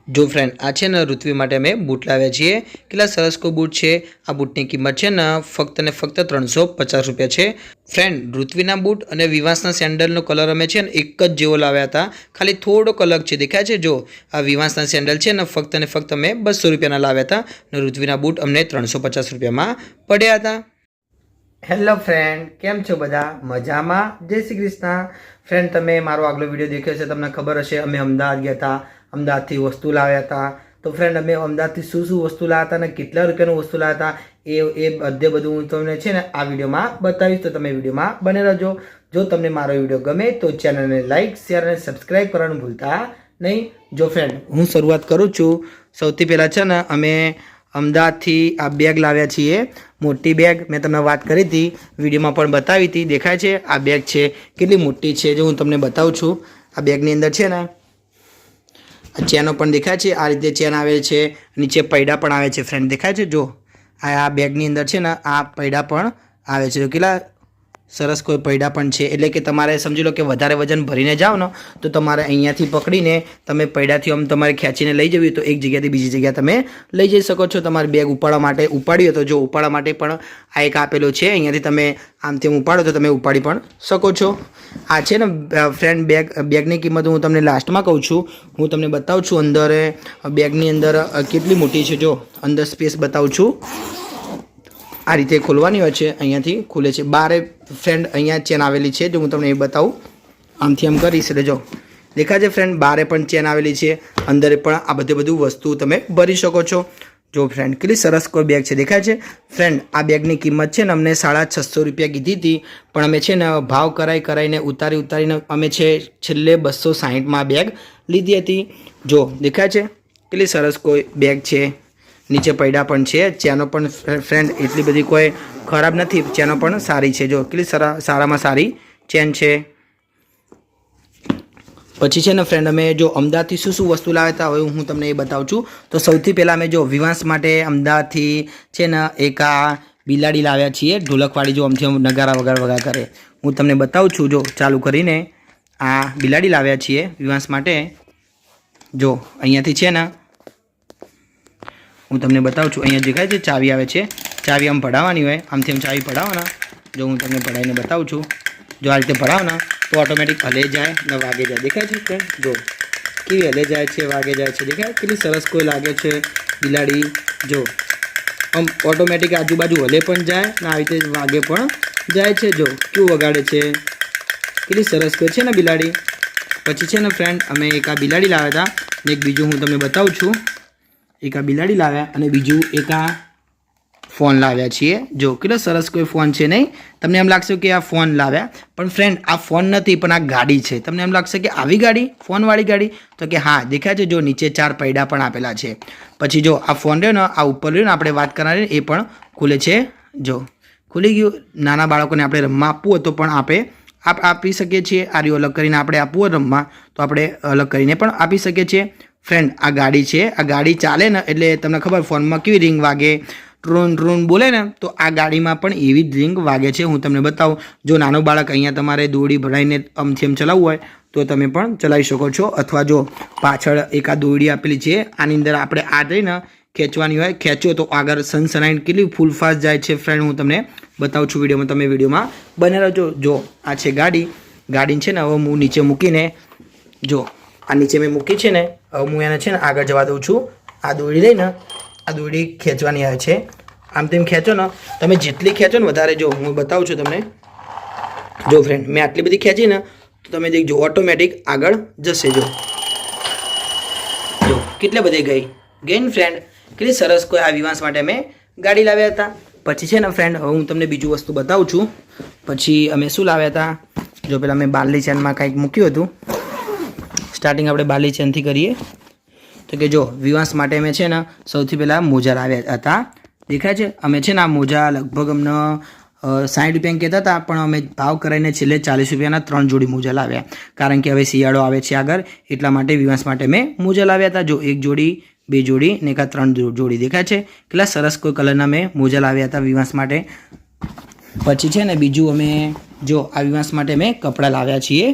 જો ફ્રેન્ડ આ છે ને ઋત્વી માટે અમે બૂટ લાવ્યા છીએ। કેટલા સરસ કોઈ બૂટ છે। આ બૂટની કિંમત છે ને ફક્ત ને ફક્ત 350 રૂપિયા છે। ફ્રેન્ડ ઋત્વીના બૂટ અને વિવાસના સેન્ડલનો કલર અમે છે ને એક જ જેવો લાવ્યા હતા, ખાલી થોડોક અલગ છે, દેખાય છે। જો આ વિવાસના સેન્ડલ છે ને ફક્ત અમે 200 રૂપિયાના લાવ્યા હતા અને ઋત્વીના બૂટ અમને 350 રૂપિયામાં પડ્યા હતા। હેલો ફ્રેન્ડ, કેમ છો બધા? મજામાં? જય શ્રી કૃષ્ણ। ફ્રેન્ડ, તમે મારો આગલો વિડીયો દેખ્યો છે, તમને ખબર હશે અમે અમદાવાદ ગયા હતા, અમદાવાદથી વસ્તુ લાવ્યા હતા। તો ફ્રેન્ડ, અમે અમદાવાદથી શું વસ્તુ લાવ્યા હતા અને કેટલા રૂપિયાનું વસ્તુ લાવ્યા હતા એ બધું હું તમને છે ને આ વિડીયોમાં બતાવીશ, તો તમે વિડીયોમાં બને રહેજો। જો તમને મારો વિડીયો ગમે તો ચેનલને લાઇક, શેર અને સબસ્ક્રાઈબ કરવાનું ભૂલતા નહીં। જો ફ્રેન્ડ, હું શરૂઆત કરું છું। સૌથી પહેલાં છે ને અમે અમદાવાદથી આ બેગ લાવ્યા છીએ, મોટી બેગ। મેં તમને વાત કરી હતી, વિડીયોમાં પણ બતાવી હતી, દેખાય છે આ બેગ છે, કેટલી મોટી છે જો હું તમને બતાવું છું। આ બેગની અંદર છે ને આ ચેનો પણ દેખાય છે, આ રીતે ચેન આવે છે, નીચે પૈડા પણ આવે છે ફ્રેન્ડ, દેખાય છે। જો આ બેગની અંદર છે ને આ પૈડા પણ આવે છે, જો કેટલા સરસ કોઈ પૈડા પણ છે। એટલે કે તમારે સમજી લો કે વધારે વજન ભરીને જાઓ ને તો તમારે અહીંયાથી પકડીને તમે પૈડાથી આમ તમારે ખેંચીને લઈ જવી તો એક જગ્યાથી બીજી જગ્યા તમે લઈ જઈ શકો છો। તમારી બેગ ઉપાડવા માટે ઉપાડ્યો તો જો ઉપાડવા માટે પણ આ એક આપેલું છે, અહીંયાથી તમે આમ તેમ ઉપાડો તો તમે ઉપાડી પણ શકો છો। આ છે ને ફ્રેન્ડ બેગની કિંમત હું તમને લાસ્ટમાં કહું છું, હું તમને બતાવું છું અંદર બેગની અંદર કેટલી મોટી છે। જો અંદર સ્પેસ બતાવું છું, આ રીતે ખોલવાની હોય છે, અહીંયાથી ખુલે છે। બારે ફ્રેન્ડ અહીંયા ચેન આવેલી છે, જો હું તમને એ બતાવું, આમથી આમ કરીશ એટલે જો દેખાય છે ફ્રેન્ડ, બારે પણ ચેન આવેલી છે, અંદર પણ આ બધું વસ્તુ તમે ભરી શકો છો। જો ફ્રેન્ડ, કેટલી સરસ કોઈ બેગ છે, દેખાય છે ફ્રેન્ડ। આ બેગની કિંમત છે ને અમને 650 રૂપિયા કીધી હતી, પણ અમે છે ને ભાવ કરાવીને ઉતારીને અમે છે છેલ્લે 260માં બેગ લીધી હતી। જો દેખાય છે કેટલી સરસ કોઈ બેગ છે, નીચે પૈડા પણ છે, ચેનો પણ ફ્રેન્ડ એટલી બધી કોઈ ખરાબ નથી, ચેનો પણ સારી છે, જો કેટલી સારામાં સારી ચેન છે। પછી છે ને ફ્રેન્ડ, અમે જો અમદાવાદથી શું વસ્તુ લાવ્યા હતા હવે હું તમને એ બતાવું છું। તો સૌથી પહેલાં અમે જો વિવાસ માટે અમદાવાદથી છે ને એક આ બિલાડી લાવ્યા છીએ, ઢોલકવાળી, જો આમથી નગારા વગર કરે, હું તમને બતાવું છું। જો ચાલુ કરીને આ બિલાડી લાવ્યા છીએ વિવાસ માટે, જો અહીંયાથી છે ને હું તમને બતાવું છું, અહીંયા દેખાય છે ચાવી આવે છે, ચાવી આમ ભરાવવાની હોય, આમથી આમ ચાવી ભરાવવાના, જો હું તમને ભરાવીને બતાવું છું। જો આ રીતે ભરાવવાના તો ઓટોમેટિક હલે જાય ને વાગે જાય, દેખાય છે ફ્રેન્ડ, જો કેવી હલે જાય છે, વાગે જાય છે, દેખાય કેટલી સરસ કોઈ લાગે છે બિલાડી। જો આમ ઓટોમેટિક આજુબાજુ હલે પણ જાય ને આવી રીતે વાગે પણ જાય છે, જો કેવું વગાડે છે, કેટલી સરસ કોઈ છે ને બિલાડી। પછી છે ને ફ્રેન્ડ, અમે એક આ બિલાડી લાવ્યા હતા ને એક બીજું હું તમને બતાવું છું, એક આ બિલાડી લાવ્યા અને બીજું એક આ ફોન લાવ્યા છીએ। જો કેટલો સરસ કોઈ ફોન છે નહીં, તમને એમ લાગશે કે આ ફોન લાવ્યા, પણ ફ્રેન્ડ આ ફોન નથી પણ આ ગાડી છે। તમને એમ લાગશે કે આવી ગાડી, ફોનવાળી ગાડી, તો કે હા દેખાય છે, જો નીચે 4 પૈડા પણ આપેલા છે। પછી જો આ ફોન રહ્યો ને આ ઉપર રહ્યો ને આપણે વાત કરવાની એ પણ ખુલે છે, જો ખુલી ગયું। નાના બાળકોને આપણે રમવા આપવું હોય તો પણ આપી શકીએ છીએ, આ રહ્યું અલગ કરીને આપણે આપવું હોય રમવા તો આપણે અલગ કરીને પણ આપી શકીએ છીએ। ફ્રેન્ડ, આ ગાડી છે, આ ગાડી ચાલે ને એટલે તમને ખબર ફોનમાં કેવી રિંગ વાગે, ટ્રોન બોલે ને, તો આ ગાડીમાં પણ એવી જ રિંગ વાગે છે। હું તમને બતાવું, જો નાનો બાળક અહીંયા તમારે દોરડી ભરાઈને આમથી આમ ચલાવવું હોય તો તમે પણ ચલાવી શકો છો, અથવા જો પાછળ એક આ દોરડી આપેલી છે, આની અંદર આપણે આ રહીને ખેંચવાની હોય, ખેંચો તો આગળ સનસનાઈન કેટલી ફૂલ ફાસ્ટ જાય છે ફ્રેન્ડ, હું તમને બતાવું છું વિડીયોમાં, તમે વિડીયોમાં બને રહેજો। જો આ છે ગાડી છે ને હવે હું નીચે મૂકીને, જો આ નીચે મેં મૂકી છે ને, હવે હું એને છે ને આગળ જવા દઉં છું। આ દોરડી લઈને આ દોરડી ખેંચવાની આવે છે, આમ તેમ ખેંચો ને, તમે જેટલી ખેંચો ને વધારે, જો હું બતાવું છું તમને, જો ફ્રેન્ડ મેં આટલી બધી ખેંચી ને તો તમે દેખજો ઓટોમેટિક આગળ જશે। જો કેટલે બધી ગઈ ને ફ્રેન્ડ, કેટલી સરસ કોઈ આ વિવાસ માટે અમે ગાડી લાવ્યા હતા। પછી છે ને ફ્રેન્ડ, હવે હું તમને બીજું વસ્તુ બતાવું છું। પછી અમે શું લાવ્યા હતા, જો પેલા મેં બારલી ચેનમાં કંઈક મૂક્યું હતું, સ્ટાર્ટિંગ આપણે બારલી ચેનથી કરીએ તો કે જો વિવાસ માટે અમે છે ને સૌથી પહેલાં મોજા લાવ્યા હતા, દેખાય છે। અમે છે ને આ મોજા લગભગ અમને 60 રૂપિયા કહેતા હતા, પણ અમે ભાવ કરાવીને છેલ્લે 40 રૂપિયાના 3 જોડી મોજા લાવ્યા, કારણ કે હવે શિયાળો આવે છે આગળ, એટલા માટે વિવાસ માટે મેં મોજા લાવ્યા હતા। જો 1 જોડી, 2 જોડી ને 3 જોડી, દેખાય છે કેટલા સરસ કોઈ કલરના મેં મોજા લાવ્યા હતા વિવાસ માટે। પછી છે ને બીજું અમે જો આ વિવાસ માટે મેં કપડાં લાવ્યા છીએ,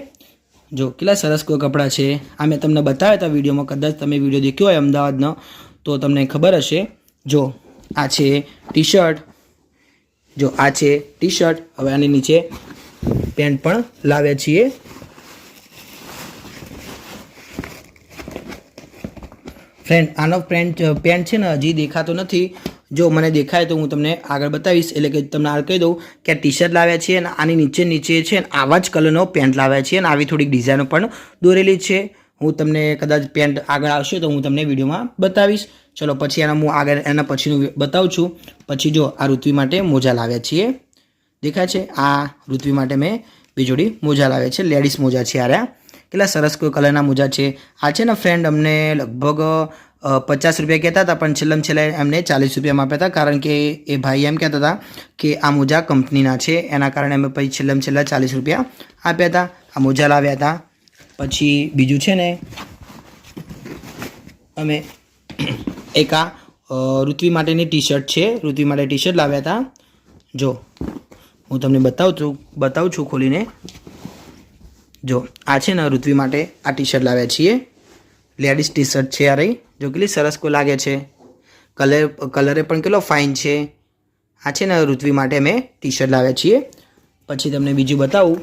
જો કેટલા સરસ કોઈ કપડાં છે. આ મેં તમને બતાવ્યા હતા વિડીયોમાં, કદાચ તમે વિડીયો દેખ્યો હોય અમદાવાદનો તો તમને ખબર હશે. જો આ છે ટી શર્ટ, જો આ છે ટી શર્ટ. હવે આની નીચે પેન્ટ પણ લાવ્યા છીએ. ફ્રેન્ડ આનો પેન્ટ છે ને હજી દેખાતો નથી. જો મને દેખાય તો હું તમને આગળ બતાવીશ. એટલે કે તમને આગળ કહી દઉં કે આ ટી શર્ટ લાવ્યા છીએ અને આની નીચે છે ને આવા જ કલરનો પેન્ટ લાવ્યા છીએ અને આવી થોડીક ડિઝાઇનો પણ દોરેલી છે. હું તમને કદાચ પેન્ટ આગળ આવશે તો હું તમને વિડીયોમાં બતાવીશ. ચલો પછી હું આગળ એના પછીનું બતાવું છું. પછી જો આ ઋત્વી માટે મોજા લાવ્યા છીએ. દેખાય છે? આ ઋત્વી માટે મેં બે જોડી મોજા લાવ્યા છે. લેડીઝ મોજા છે. આ કેટલા સરસ કોઈ કલરના મોજા છે. આ છે ને ફ્રેન્ડ અમને લગભગ 50 રૂપિયા કહેતા હતા, પણ છેલ્લે એમને 40 રૂપિયામાં આપ્યા હતા. કારણ કે એ ભાઈ એમ કહેતા હતા કે આ મોજા કંપનીના છે, એના કારણે અમે પછી છેલ્લા 40 રૂપિયા આપ્યા હતા. આ મોજા લાવ્યા હતા. પછી બીજું છે ને અમે એક આ ઋત્વી માટેની ટી શર્ટ છે. ઋત્વી માટે ટી શર્ટ લાવ્યા હતા. જો હું તમને બતાવું છું ખોલીને. જો આ છે ને ઋત્વી માટે આ ટી શર્ટ લાવ્યા છીએ. લેડીઝ ટી શર્ટ છે. આ રહી જો કેટલી સરસ કોઈ લાગે છે. કલરે પણ કેટલો ફાઇન છે. આ છે ને ઋત્વી માટે મેં ટી શર્ટ લાવ્યા છીએ. પછી તમને બીજું બતાવું.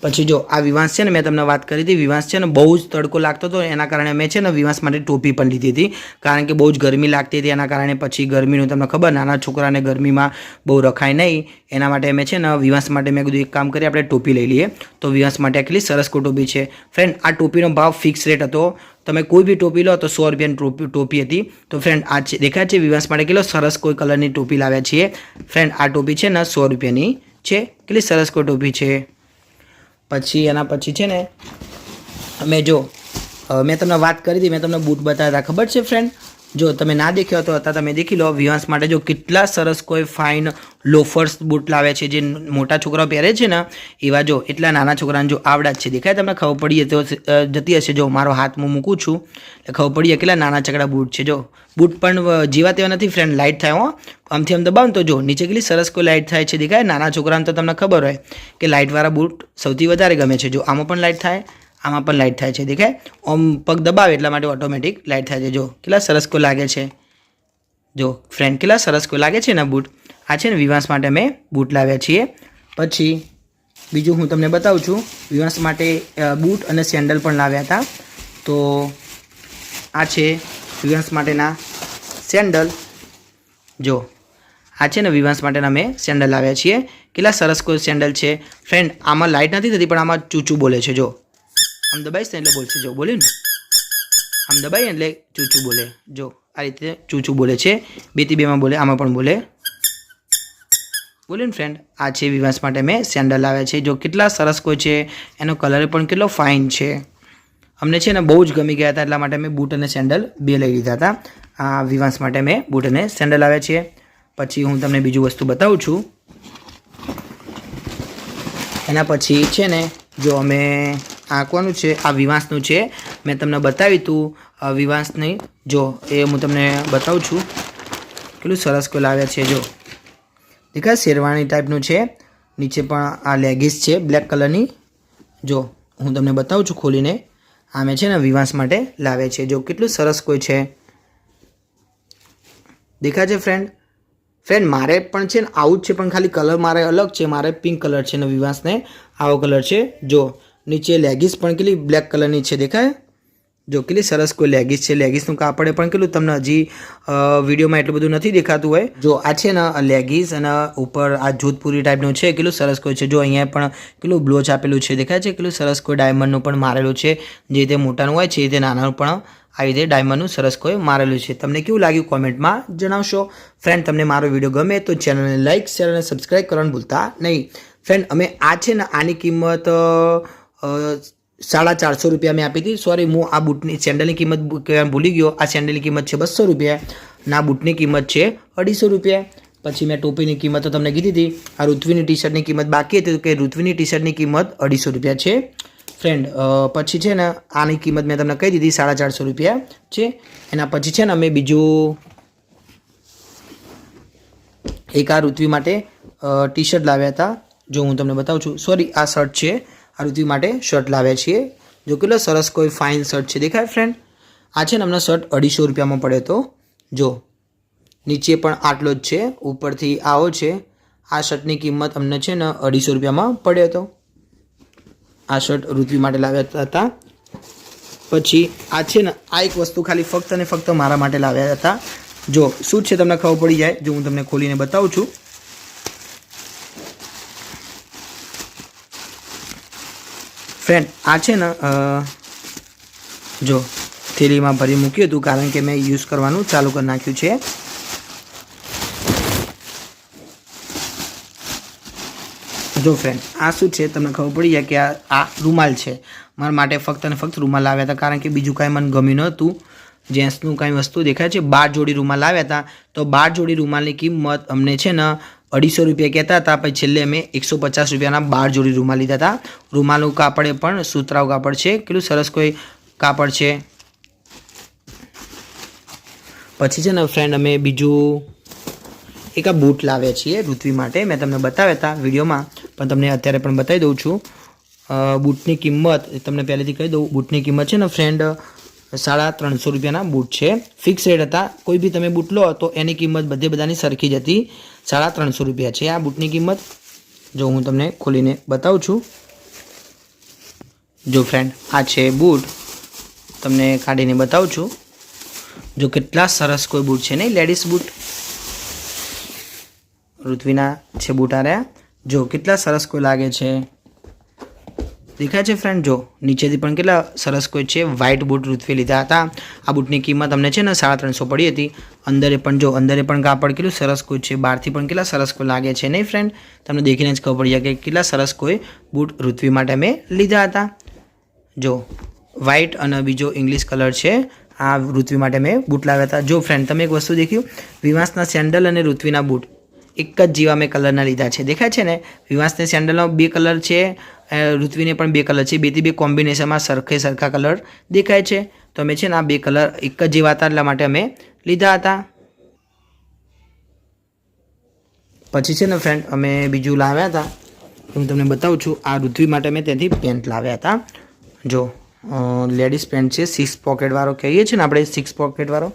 પછી જો આ વિવાંશ છે ને, મેં તમને વાત કરી હતી, વિવાંશ છે ને બહુ જ તડકો લાગતો હતો, એના કારણે મેં છે ને વિવાંશ માટે ટોપી પણ લીધી હતી. કારણ કે બહુ જ ગરમી લાગતી હતી, એના કારણે પછી ગરમીનું તમને ખબર, નાના છોકરાને ગરમીમાં બહુ રખાય નહીં, એના માટે મેં છે ને વિવાંશ માટે મેં કીધું એક કામ કરીએ, આપણે ટોપી લઈ લઈએ. તો વિવાંશ માટે આટલી સરસ કોઈ ટોપી છે. ફ્રેન્ડ આ ટોપીનો ભાવ ફિક્સ રેટ હતો. તમે કોઈ બી ટોપી લો તો 100 રૂપિયાની ટોપી હતી. તો ફ્રેન્ડ આ છે, દેખાય છે વિવાંશ માટે કેટલો સરસ કોઈ કલરની ટોપી લાવ્યા છીએ. ફ્રેન્ડ આ ટોપી છે ને 100 રૂપિયાની છે. કેટલી સરસ કોઈ ટોપી છે. પછી એના પછી છે ને અમે જો મેં તમને વાત કરી હતી, મેં તમને બૂટ બતાવ્યા હતા, ખબર છે ફ્રેન્ડ? જો તમે ના દેખ્યો તો હતા, તમે દેખી લો. વિવાંશ માટે જો કેટલા સરસ કોઈ ફાઇન લોફર્સ બૂટ લાવે છે, જે મોટા છોકરાઓ પહેરે છે ને એવા. જો એટલા નાના છોકરાને જો આવડા જ છે. દેખાય તમને? ખબર પડી તો જતી હશે. જો મારો હાથ હું મૂકું છું એટલે ખબર પડી કેટલા નાના ચકડા બૂટ છે. જો બૂટ પણ જેવા તેવા નથી ફ્રેન્ડ, લાઇટ થાય હો. આમથી આમ દબાવ તો જો નીચે કેટલી સરસ કોઈ લાઇટ થાય છે. દેખાય? નાના છોકરાને તો તમને ખબર હોય કે લાઇટવાળા બૂટ સૌથી વધારે ગમે છે. જો આમાં પણ લાઇટ થાય, આમાં પણ લાઇટ થાય છે. દેખાય? આમ પગ દબાવે એટલા માટે ઓટોમેટિક લાઇટ થાય છે. જો કેટલા સરસ કોઈ લાગે છે. જો ફ્રેન્ડ કેટલા સરસ કોઈ લાગે છે ને બૂટ. આ છે ને વિવાંશ માટે અમે બૂટ લાવ્યા છીએ. પછી બીજું હું તમને બતાવું છું. વિવાંશ માટે બૂટ અને સેન્ડલ પણ લાવ્યા હતા. તો આ છે વિવાંશ માટેના સેન્ડલ. જો આ છે ને વિવાંશ માટેના અમે સેન્ડલ લાવ્યા છીએ. કેટલા સરસ કોઈ સેન્ડલ છે. ફ્રેન્ડ આમાં લાઇટ નથી થતી, પણ આમાં ચૂચું બોલે છે. જો આમ દબાઈશ ને એટલે બોલશે. જો બોલ્યું ને, આમ દબાઈએ એટલે ચૂચું બોલે. જો આ રીતે ચૂચું બોલે છે. 2 થી 2માં બોલે, આમાં પણ બોલે. બોલ્યું ને ફ્રેન્ડ? આ છે વિવાંશ માટે મેં સેન્ડલ લાવ્યા છે. જો કેટલા સરસ કોઈ છે. એનો કલર પણ કેટલો ફાઇન છે. અમને છે ને બહુ જ ગમી ગયા હતા, એટલા માટે મેં બૂટ અને સેન્ડલ બે લઈ લીધા હતા. આ વિવાંશ માટે મેં બૂટ અને સેન્ડલ લાવ્યા છીએ. પછી હું તમને બીજું વસ્તુ બતાવું છું. એના પછી છે ને જો અમે આ કોનું છે, આ વિવાંશનું છે. મેં તમને બતાવ્યું હતું વિવાંશની. જો એ હું તમને બતાવું છું કેટલું સરસ કોઈ લાવ્યા છે. જો દેખાય? શેરવાણી ટાઈપનું છે. નીચે પણ આ લેગીસ છે બ્લેક કલરની. જો હું તમને બતાવું છું ખોલીને. આ મેં છે ને વિવાંશ માટે લાવે છે. જો કેટલું સરસ કોઈ છે. દેખાય છે ફ્રેન્ડ? ફ્રેન્ડ મારે પણ છે ને આવું જ છે, પણ ખાલી કલર મારે અલગ છે. મારે પિંક કલર છે ને વિવાંશને આવો કલર છે. જો નીચે લેગીસ પણ કેટલી બ્લેક કલરની છે. દેખાય? જો કેટલી સરસ કોઈ લેગીસ છે. લેગીસનું કાપડે પણ કેટલું તમને હજી વિડીયોમાં એટલું બધું નથી દેખાતું હોય. જો આ છે ને લેગીસ અને ઉપર આ જોધપુરી ટાઈપનું છે. કેટલું સરસ કોઈ છે. જો અહીંયા પણ કેટલું બ્લોચ આપેલું છે. દેખાય છે? કેટલું સરસ કોઈ ડાયમંડનું પણ મારેલું છે. જે રીતે મોટાનું હોય છે એ રીતે નાનાનું પણ આવી રીતે ડાયમંડનું સરસ કોઈ મારેલું છે. તમને કેવું લાગ્યું કોમેન્ટમાં જણાવશો. ફ્રેન્ડ તમને મારો વિડીયો ગમે તો ચેનલને લાઇક, શેર અને સબસ્ક્રાઈબ કરવાનું ભૂલતા નહીં. ફ્રેન્ડ અમે આ છે ને આની કિંમત 450 રૂપિયા મેં આપી હતી. સોરી, હું આ બૂટની સેન્ડલની કિંમત ભૂલી ગયો. આ સેન્ડલની કિંમત છે 200 રૂપિયા. ના બૂટની કિંમત છે 250 રૂપિયા. પછી મેં ટોપીની કિંમત તો તમને કીધી હતી. આ ઋત્વીની ટી શર્ટની કિંમત બાકી હતી કે ઋત્વીની ટી શર્ટની કિંમત 250 રૂપિયા છે ફ્રેન્ડ. પછી છે ને આની કિંમત મેં તમને કહી દીધી 450 રૂપિયા છે. એના પછી છે ને અમે બીજું એક આ ઋત્વી માટે ટી શર્ટ લાવ્યા હતા. જો હું તમને બતાવું છું. સોરી, આ શર્ટ છે. આ ઋત્વી માટે શર્ટ લાવ્યા છીએ. જો કેટલો સરસ કોઈ ફાઇન શર્ટ છે, દેખાય ફ્રેન્ડ? આ છે ને અમને શર્ટ 250 રૂપિયામાં પડ્યો હતો. જો નીચે પણ આટલો જ છે, ઉપરથી આવો છે. આ શર્ટની કિંમત અમને છે ને 250 રૂપિયામાં પડ્યો હતો. આ શર્ટ ઋત્વી માટે લાવ્યા હતા. પછી આ છે ને આ એક વસ્તુ ખાલી ફક્ત અને ફક્ત મારા માટે લાવ્યા હતા. જો શું છે તમને ખબર પડી જાય. જો હું તમને ખોલીને બતાવું છું. ફ્રેન્ડ આ છે ને જો થેલીમાં ભરી મૂક્યું હતું, કારણ કે મેં યુઝ કરવાનું ચાલુ કરી નાખ્યું છે. જો ફ્રેન્ડ આ શું છે તમને ખબર પડી જાય કે આ રૂમાલ છે. મારા માટે ફક્ત અને ફક્ત રૂમાલ લાવ્યા હતા, કારણ કે બીજું કાંઈ મને ગમ્યું નહોતું. જેન્ટ્સનું કાંઈ વસ્તુ દેખાય છે. 12 જોડી રૂમાલ લાવ્યા હતા. તો 12 જોડી રૂમાલની કિંમત અમને છે ને 250 રૂપિયા કહેતા હતા. પછી છેલ્લે અમે 150 રૂપિયાના 12 જોડી રૂમાલ લીધા હતા. રૂમાલનું કાપડ પણ સુતરાઉ કાપડ છે. કેટલું સરસ કોઈ કાપડ છે. પછી છે ને ફ્રેન્ડ અમે બીજું એક આ બૂટ લાવ્યા છીએ ઋત્વી માટે. મેં તમને બતાવ્યા હતા વિડીયોમાં, પણ તમને અત્યારે પણ બતાવી દઉં છું. બૂટની કિંમત તમને પહેલેથી કહી દઉં. બૂટની કિંમત છે ને ફ્રેન્ડ 350 રૂપિયાના બૂટ છે. ફિક્સ રેટ હતા. કોઈ બી તમે બૂટ લો તો એની કિંમત બધાની સરખી જ હતી. 350 રૂપિયા છે આ બૂટની કિંમત. જો હું તમને ખોલીને બતાવું છું. જો ફ્રેન્ડ આ છે બૂટ, તમને કાઢીને બતાવું છું. જો કેટલા સરસ કોઈ બૂટ છે નહીં, લેડીઝ બૂટ ઋત્વીના છે બૂટ આ રહ્યા. જો કેટલા સરસ કોઈ લાગે છે, દેખાય છે ફ્રેન્ડ? જો નીચેથી પણ કેટલા સરસ કોઈ છે. વ્હાઇટ બૂટ ઋત્વી લીધા હતા. આ બૂટની કિંમત અમને છે ને 350 પડી હતી. અંદરે પણ જો અંદરે પણ કાપડ કેટલું સરસ કોઈ છે. બહારથી પણ કેટલા સરસ કોઈ લાગે છે નહીં ફ્રેન્ડ? તમને દેખીને જ ખબર પડી જાય કે કેટલા સરસ કોઈ બૂટ ઋત્વી માટે અમે લીધા હતા. જો વ્હાઇટ અને બીજો ઇંગ્લિશ કલર છે. આ ઋત્વી માટે મેં બૂટ લાવ્યા હતા. જો ફ્રેન્ડ તમે એક વસ્તુ દેખ્યું, વિવાસના સેન્ડલ અને ઋત્વીના બૂટ એક જ જેવા મેં કલરના લીધા છે. દેખાય છે ને? વિવાસના સેન્ડલમાં 2 કલર છે, ઋત્વીને પણ 2 કલર છે. 2 થી 2 કોમ્બિનેશનમાં સરખા કલર દેખાય છે. તો અમે છે ને આ 2 કલર એક જ જેવા હતા, એટલા માટે અમે લીધા હતા. પછી છે ને ફ્રેન્ડ અમે બીજું લાવ્યા હતા, હું તમને બતાવું છું. આ ઋત્વી માટે મેં ત્યાંથી પેન્ટ લાવ્યા હતા. જો લેડીઝ પેન્ટ છે, 6 પોકેટવાળો કહીએ છીએ ને આપણે, 6 પોકેટવાળો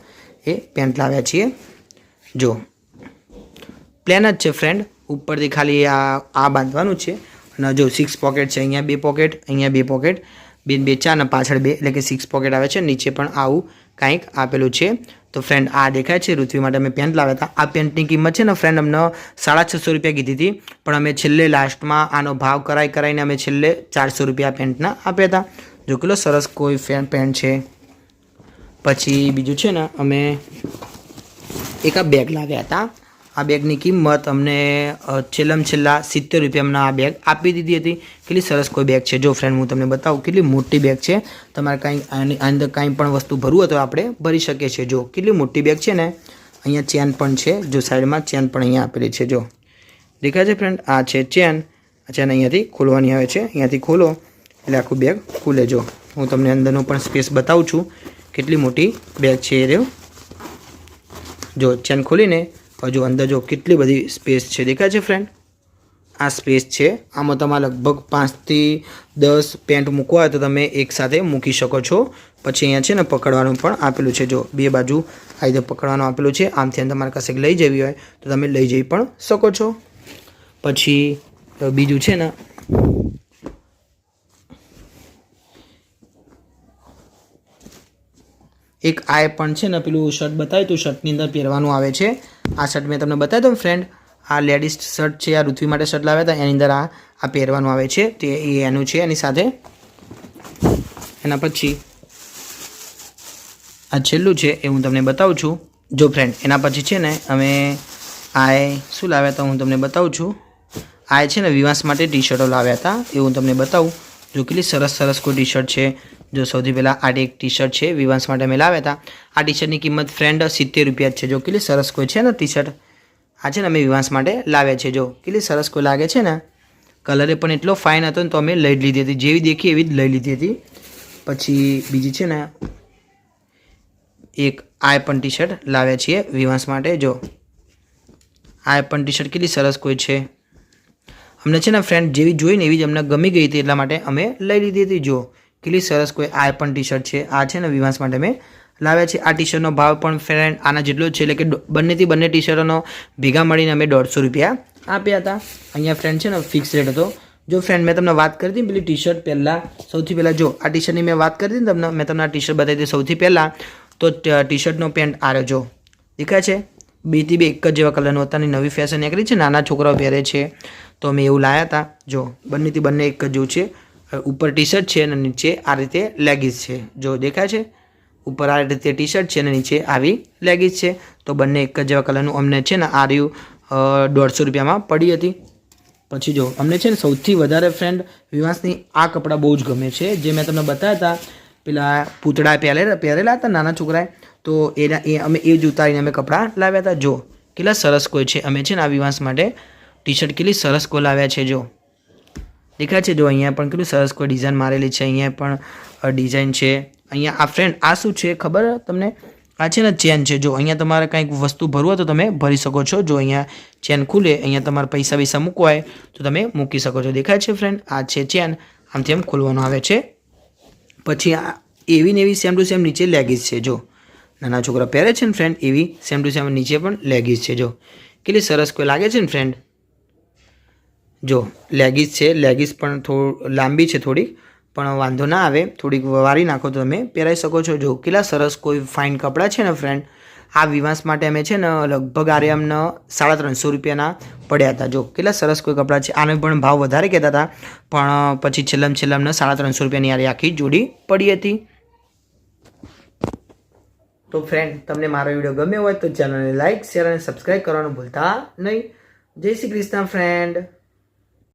એ પેન્ટ લાવ્યા છીએ. જો પ્લેન જ છે ફ્રેન્ડ, ઉપરથી ખાલી આ બાંધવાનું છે. અને જો 6 પોકેટ છે. અહીંયા 2 પોકેટ, અહીંયા 2 પોકેટ, 2 2 4 અને પાછળ 2, એટલે કે 6 પોકેટ આવે છે. નીચે પણ આવું કંઈક આપેલું છે. તો ફ્રેન્ડ આ દેખાય છે ઋત્વી માટે અમે પેન્ટ લાવ્યા હતા. આ પેન્ટની કિંમત છે ને ફ્રેન્ડ અમને 650 રૂપિયા કીધી હતી, પણ અમે છેલ્લે લાસ્ટમાં આનો ભાવ કરાવીને અમે છેલ્લે 400 રૂપિયા પેન્ટના આપ્યા હતા. જો કેટલો સરસ કોઈ પેન્ટ છે. પછી બીજું છે ને અમે એક આ બેગ લાવ્યા હતા. આ બેગની કિંમત અમને છેલ્લા 70 રૂપિયામાં આ બેગ આપી દીધી હતી. કેટલી સરસ કોઈ બેગ છે. જો ફ્રેન્ડ હું તમને બતાવું, કેટલી મોટી બેગ છે. તમારે કાંઈ અંદર કાંઈ પણ વસ્તુ ભરવું હોય તો આપણે ભરી શકીએ છીએ. જો કેટલી મોટી બેગ છે ને. અહીંયા ચેન પણ છે. જો સાઈડમાં ચેન પણ અહીંયા આપેલી છે. જો દેખાય છે ફ્રેન્ડ? આ છે ચેન. આ ચેન અહીંયાથી ખોલવાની આવે છે. અહીંયાથી ખોલો એટલે આખું બેગ ખુલે. જો હું તમને અંદરનો પણ સ્પેસ બતાવું છું, કેટલી મોટી બેગ છે એ રહ્યો. જો ચેન ખોલીને જો અંદર જો કેટલી બધી સ્પેસ છે. દેખાય છે ફ્રેન્ડ? આ સ્પેસ છે. આમાં તમારે લગભગ 5 થી 10 પેન્ટ મૂકવા હોય તો તમે એકસાથે મૂકી શકો છો. પછી અહીંયા છે ને પકડવાનું પણ આપેલું છે. જો 2 બાજુ આ રીતે પકડવાનું આપેલું છે. આમથી તમારે કશે લઈ જવી હોય તો તમે લઈ જઈ પણ શકો છો. પછી બીજું છે ને એક આ પણ છે ને પેલું શર્ટ બતાવ્યું તો શર્ટની અંદર પહેરવાનું આવે છે. આ શર્ટ મેં તમને બતાવ્યું હતું ફ્રેન્ડ. આ લેડીઝ શર્ટ છે. આ ઋત્વી માટે શર્ટ લાવ્યા હતા. એની અંદર આ પહેરવાનું આવે છે. તે એનું છે એની સાથે. એના પછી આ છેલ્લું છે એ હું તમને બતાવું છું. જો ફ્રેન્ડ એના પછી છે ને અમે આ શું લાવ્યા હતા હું તમને બતાવું છું. આ છે ને વિવાસ માટે ટી શર્ટો લાવ્યા હતા, એ હું તમને બતાવું. જો કેટલી સરસ કોઈ ટી શર્ટ છે. જો સૌથી પહેલાં આ એક ટી શર્ટ છે વિવાસ માટે અમે લાવ્યા હતા. આ ટી શર્ટની કિંમત ફ્રેન્ડ 70 રૂપિયા જ છે. જો કેટલી સરસ કોઈ છે ને ટી શર્ટ. આ છે ને અમે વિવાસ માટે લાવ્યા છે. જો કેટલી સરસ કોઈ લાગે છે ને. કલરે પણ એટલો ફાઇન હતો ને તો અમે લઈ જ લીધી હતી. જેવી દેખી એવી જ લઈ લીધી હતી. પછી બીજી છે ને એક આ પણ ટી શર્ટ લાવ્યા છીએ વિવાસ માટે. જો આ પણ ટી શર્ટ કેટલી સરસ કોઈ છે. અમને છે ને ફ્રેન્ડ જેવી જોઈને એવી જ અમને ગમી ગઈ હતી, એટલા માટે અમે લઈ લીધી હતી. જો કેટલી સરસ કોઈ આ પણ ટી શર્ટ છે. આ છે ને વિવાસ માટે મેં લાવ્યા છે. આ ટી શર્ટનો ભાવ પણ ફ્રેન્ડ આના જેટલો જ છે, એટલે કે બંનેથી બંને ટી શર્ટોનો ભેગા મળીને અમે 150 રૂપિયા આપ્યા હતા. અહીંયા ફ્રેન્ડ છે ને ફિક્સ રેટ હતો. જો ફ્રેન્ડ મેં તમને વાત કરી હતી પેલી ટી શર્ટ પહેલાં, સૌથી પહેલાં જો આ ટી શર્ટની મેં વાત કરી હતી ને તમને, મેં તમને આ ટી શર્ટ બતાવી હતી સૌથી પહેલાં. તો ટી શર્ટનો પેન્ટ આ રહ્યો, જો દેખાય છે, 2 થી 2 એક જ જેવા કલરનું. અત્યારની નવી ફેશન નીકળી છે, નાના છોકરાઓ પહેરે છે, તો અમે એવું લાવ્યા હતા. જો બંનેથી બંને એક જ જેવું છે. ઉપર ટી શર્ટ છે અને નીચે આ રીતે લેગીસ છે. જો દેખાય છે, ઉપર આ રીતે ટી શર્ટ છે અને નીચે આવી લેગીસ છે. તો બંને એક જ જેવા કલરનું અમને છે ને આ રહ્યું 150 રૂપિયામાં પડી હતી. પછી જો અમને છે ને સૌથી વધારે ફ્રેન્ડ વિવાસની આ કપડાં બહુ જ ગમે છે, જે મેં તમને બતાવ્યા હતા પેલા પૂતળા પહેરેલા હતા નાના છોકરાએ, તો અમે એ જ ઉતારીને અમે કપડાં લાવ્યા હતા. જો કેટલા સરસ કોઈ છે. અમે છે ને આ વિવાસ માટે ટી શર્ટ કેટલી સરસ કોઈ લાવ્યા છે. જો દેખાય છે, જો અહીંયા પણ કેટલું સરસ કોઈ ડિઝાઇન મારેલી છે. અહીંયા પણ ડિઝાઇન છે. અહીંયા આ ફ્રેન્ડ આ શું છે ખબર તમને? આ છે ને ચેન છે. જો અહીંયા તમારે કંઈક વસ્તુ ભરવું હોય તો તમે ભરી શકો છો. જો અહીંયા ચેન ખુલે, અહીંયા તમારે પૈસા મૂકવા હોય તો તમે મૂકી શકો છો. દેખાય છે ફ્રેન્ડ, આ છે ચેન, આમથી આમ ખોલવાનો આવે છે. પછી આ એવી ને એવી સેમ ટુ સેમ નીચે લેગીસ છે. જો નાના છોકરા પહેરે છે ને ફ્રેન્ડ, એવી સેમ ટુ સેમ નીચે પણ લેગીસ છે. જો કેટલી સરસ કોઈ લાગે છે ને ફ્રેન્ડ. જો લેગીસ છે, લેગીસ પણ થોડી લાંબી છે થોડીક, પણ વાંધો ના આવે, થોડીક વારી નાખો તો તમે પહેરાઈ શકો છો. જો કેટલા સરસ કોઈ ફાઇન કપડાં છે ને ફ્રેન્ડ. આ વિવાસ માટે અમે છે ને લગભગ આરે અમને 350 રૂપિયાના પડ્યા હતા. જો કેટલા સરસ કોઈ કપડાં છે. આનો પણ ભાવ વધારે કહેતા હતા, પણ પછી છેલ્લે અમને 350 રૂપિયાની યાર આખી જોડી પડી હતી. તો ફ્રેન્ડ તમને મારો વિડીયો ગમ્યો હોય તો ચેનલને લાઇક, શેર અને સબસ્ક્રાઈબ કરવાનું ભૂલતા નહીં. જય શ્રી કૃષ્ણ ફ્રેન્ડ.